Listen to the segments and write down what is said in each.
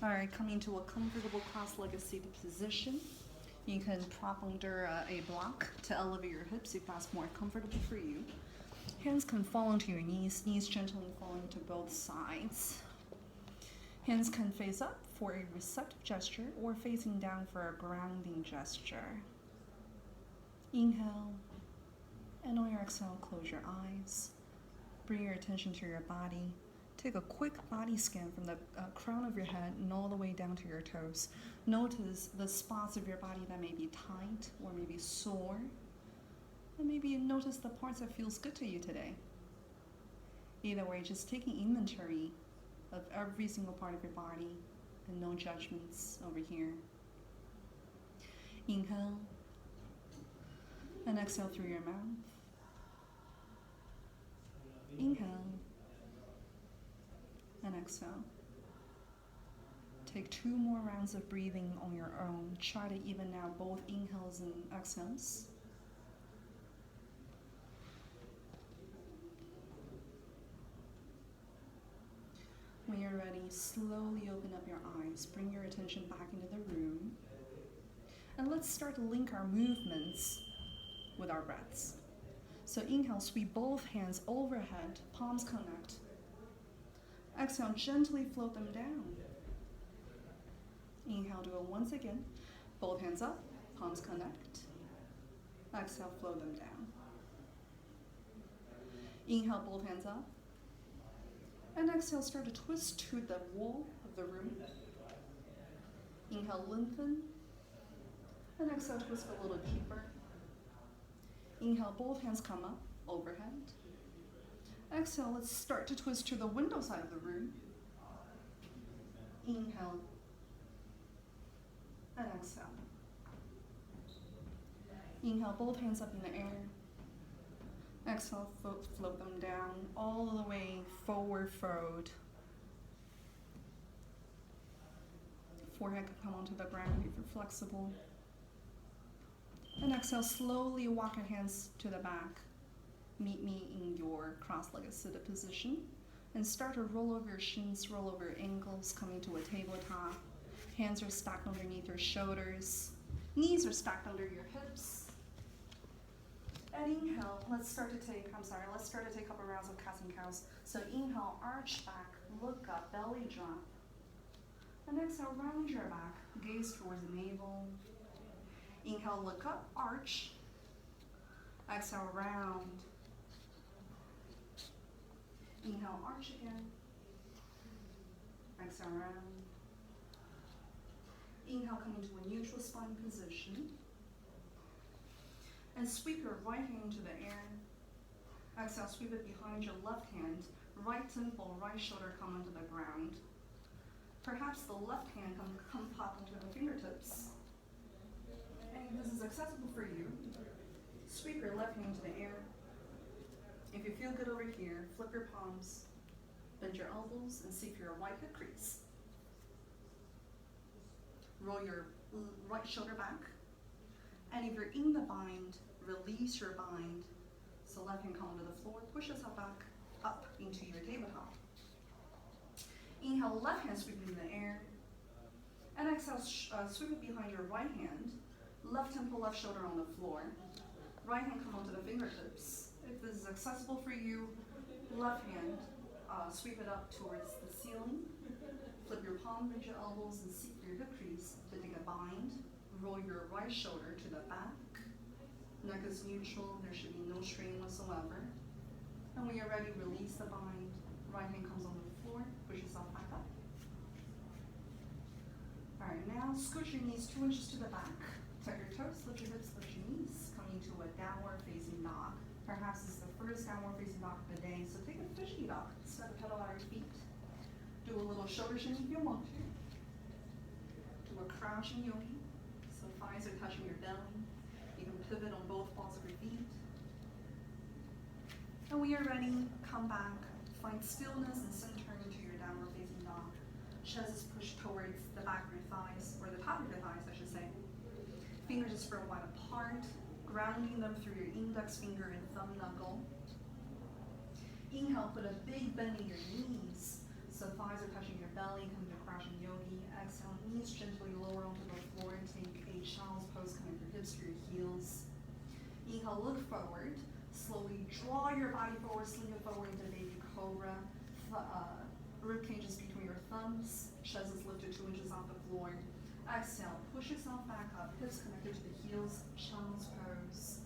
Alright, coming to a comfortable cross-legged seated position. You can prop under a block to elevate your hips if that's more comfortable for you. Hands can fall onto your knees gently falling to both sides. Hands can face up for a receptive gesture or facing down for a grounding gesture. Inhale, and on your exhale, close your eyes. Bring your attention to your body. Take a quick body scan from the crown of your head and all the way down to your toes. Notice the spots of your body that may be tight or maybe sore. And maybe notice the parts that feels good to you today. Either way, just taking inventory of every single part of your body and no judgments over here. Inhale and exhale through your mouth. Inhale and exhale. Take 2 more rounds of breathing on your own. Try to even out both inhales and exhales. When you're ready, slowly open up your eyes. Bring your attention back into the room. And let's start to link our movements with our breaths. So inhale, sweep both hands overhead, palms connect. Exhale, gently float them down. Inhale, do it once again. Both hands up, palms connect. Exhale, float them down. Inhale, both hands up. And exhale, start to twist to the wall of the room. Inhale, lengthen. And exhale, twist a little deeper. Inhale, both hands come up, overhead. Exhale, let's start to twist to the window side of the room. Inhale. And exhale. Inhale, both hands up in the air. Exhale, float them down all the way forward fold. Forehead can come onto the ground if you're flexible. And exhale, slowly walk your hands to the back. Meet me in your cross-legged seated position. And start to roll over your shins, roll over your ankles, coming to a tabletop. Hands are stacked underneath your shoulders. Knees are stacked under your hips. And inhale, let's start to take a couple rounds of cats and cows. So inhale, arch back, look up, belly drop. And exhale, round your back, gaze towards the navel. Inhale, look up, arch. Exhale, round. Inhale, arch again. Exhale, round. Inhale, come into a neutral spine position. And sweep your right hand into the air. Exhale, sweep it behind your left hand. Right temple, right shoulder come onto the ground. Perhaps the left hand come pop into the fingertips. And if this is accessible for you, sweep your left hand into the air. If you feel good over here, flip your palms, bend your elbows, and seek your right hip crease. Roll your right shoulder back. And if you're in the bind, release your bind. So left hand come onto the floor, push yourself back up into your tabletop. Inhale, left hand sweep in the air. And exhale, sweep it behind your right hand. Left temple, left shoulder on the floor. Right hand come onto the fingertips. If this is accessible for you, left hand, sweep it up towards the ceiling. Flip your palm, bend your elbows, and seek your hip crease to take a bind. Roll your right shoulder to the back. Neck is neutral, there should be no strain whatsoever. And when you're ready, release the bind. Right hand comes on the floor, push yourself back up. All right, now scoot your knees 2 inches to the back. Tuck your toes, lift your hips, lift your knees. Coming to a downward facing dog. Perhaps this is the first downward facing dog of the day, so take a fishy dog. Step the pedal out of your feet. Do a little shoulder shimmy if you want to. Do a crouching yogi. So thighs are touching your belly. You can pivot on both balls of your feet. And when you're ready, come back. Find stillness and center into your downward facing dog. Chest is pushed towards the back of your thighs, or the top of your thighs, I should say. Fingers are spread wide apart, grounding them through your index finger and thumb knuckle. Inhale, put a big bend in your knees. So thighs are touching your belly, come to crouching yogi. knees gently lower onto the floor and take a child's pose, coming your hips to your heels. Inhale, look forward. Slowly draw your body forward, sling it forward into baby cobra. Rib cages between your thumbs. Chest is lifted 2 inches off the floor. Exhale, push yourself back up, hips connected to the heels, child's pose.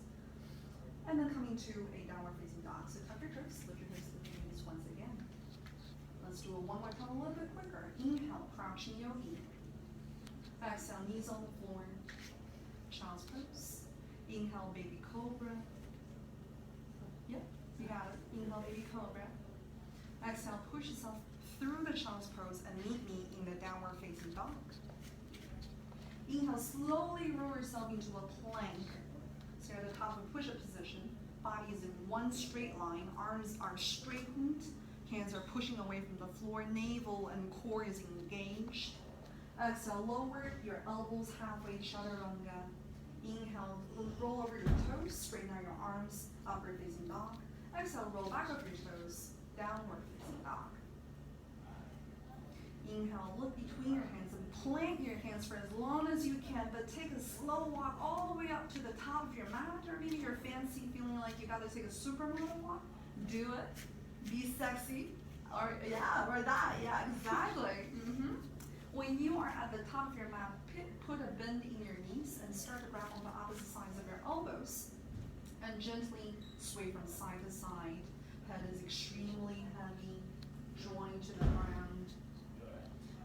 And then coming to a downward facing dog. So tuck your toes, lift your hips, lift your knees once again. Let's do it one more time, a little bit quicker. Inhale, crouching yogi. Exhale, knees on the floor. Child's pose. Inhale, baby cobra. Yep, you got it. Inhale, baby cobra. Exhale, push yourself through the child's pose and meet me in the downward facing dog. Inhale, slowly roll yourself into a plank. So you're at the top of push-up position. Body is in one straight line. Arms are straightened. Hands are pushing away from the floor. Navel and core is engaged. Exhale, lower your elbows halfway, chaturanga. Inhale, roll over your toes, straighten out your arms, upward facing dog. Exhale, roll back up your toes, downward facing dog. Inhale, look between your hands and plant your hands for as long as you can, but take a slow walk all the way up to the top of your mat, or maybe you're fancy feeling like you gotta take a supermodel walk. Do it. Be sexy. Or that, exactly. When you are at the top of your mat, put a bend in your knees and start to grab on the opposite sides of your elbows and gently sway from side to side. Head is extremely heavy, joined to the ground.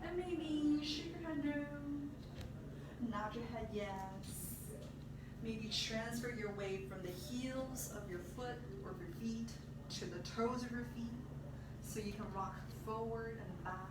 And maybe shake your head no, nod your head yes. Maybe transfer your weight from the heels of your foot or your feet to the toes of your feet so you can rock forward and back.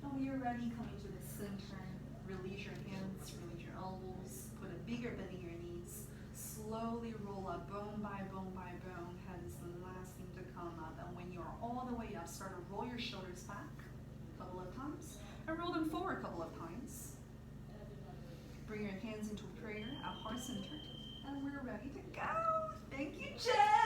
And when you're ready, coming to the center, release your hands, release your elbows, put a bigger bend in your knees. Slowly roll up bone by bone by bone. Head is the last thing to come up. And when you're all the way up, start to roll your shoulders back a couple of times and roll them forward a couple of times. Bring your hands into prayer at heart center. And we're ready to go. Thank you, Jen.